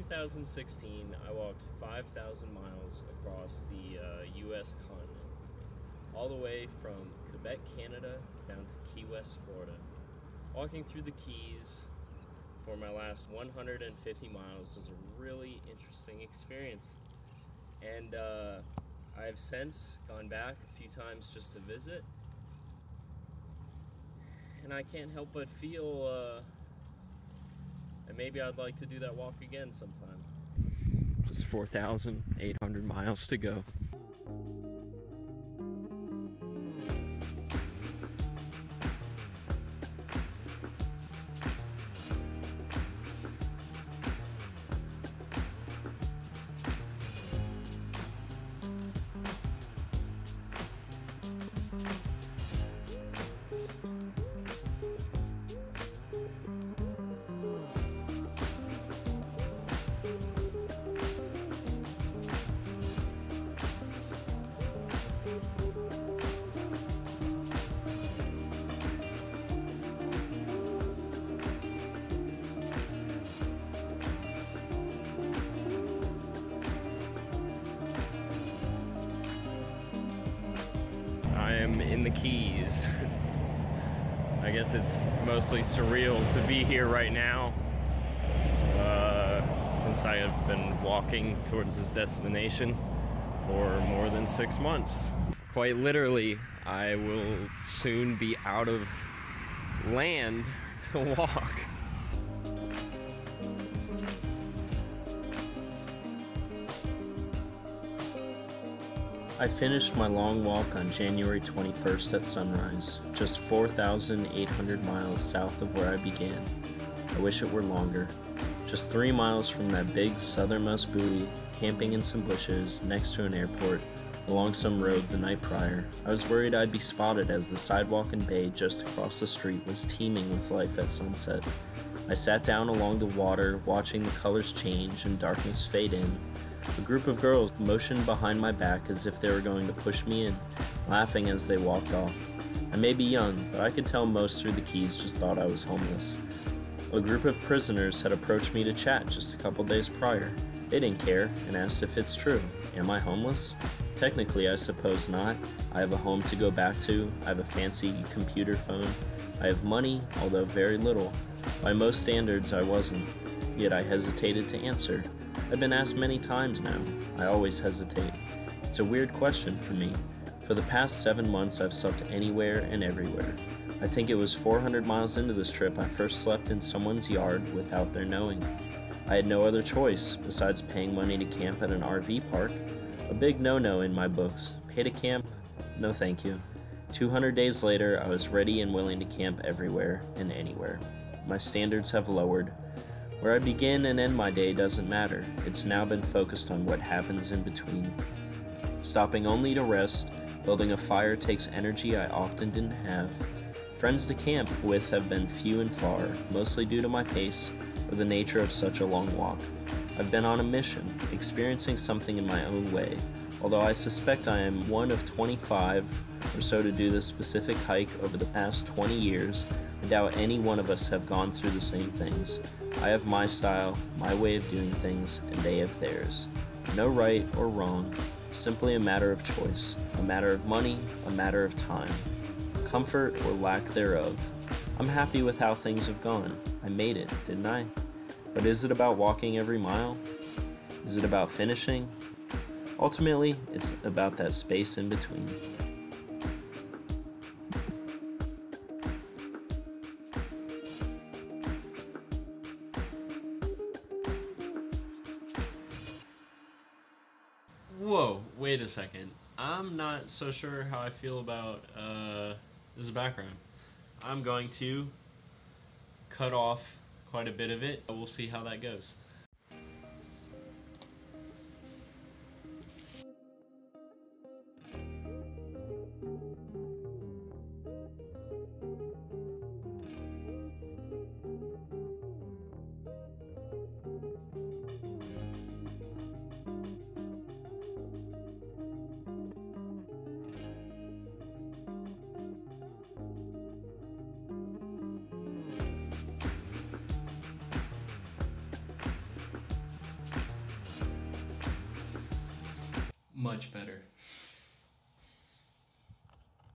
2016, I walked 5,000 miles across the U.S. continent, all the way from Quebec, Canada, down to Key West, Florida. Walking through the Keys for my last 150 miles was a really interesting experience. And I've since gone back a few times just to visit, and I can't help but feel that maybe I'd like to do that walk again sometime. Just 4,800 miles to go. I am in the Keys. I guess it's mostly surreal to be here right now, since I have been walking towards this destination for more than 6 months. Quite literally, I will soon be out of land to walk. I finished my long walk on January 21st at sunrise, just 4,800 miles south of where I began. I wish it were longer. Just 3 miles from that big southernmost buoy, camping in some bushes next to an airport, along some road the night prior, I was worried I'd be spotted as the sidewalk and bay just across the street was teeming with life at sunset. I sat down along the water, watching the colors change and darkness fade in. A group of girls motioned behind my back as if they were going to push me in, laughing as they walked off. I may be young, but I could tell most through the Keys just thought I was homeless. A group of prisoners had approached me to chat just a couple days prior. They didn't care and asked if it's true. Am I homeless? Technically, I suppose not. I have a home to go back to. I have a fancy computer phone. I have money, although very little. By most standards, I wasn't. Yet I hesitated to answer. I've been asked many times now. I always hesitate. It's a weird question for me. For the past 7 months, I've slept anywhere and everywhere. I think it was 400 miles into this trip I first slept in someone's yard without their knowing. I had no other choice besides paying money to camp at an RV park. A big no-no in my books. Pay to camp? No thank you. 200 days later, I was ready and willing to camp everywhere and anywhere. My standards have lowered. Where I begin and end my day doesn't matter. It's now been focused on what happens in between. Stopping only to rest, building a fire takes energy I often didn't have. Friends to camp with have been few and far, mostly due to my pace or the nature of such a long walk. I've been on a mission, experiencing something in my own way. Although I suspect I am one of 25 or so to do this specific hike over the past 20 years, I doubt any one of us have gone through the same things. I have my style, my way of doing things, and they have theirs. No right or wrong, simply a matter of choice, a matter of money, a matter of time, comfort or lack thereof. I'm happy with how things have gone. I made it, didn't I? But is it about walking every mile? Is it about finishing? Ultimately, it's about that space in between. Whoa, wait a second. I'm not so sure how I feel about this background. I'm going to cut off quite a bit of it. We'll see how that goes. Much better.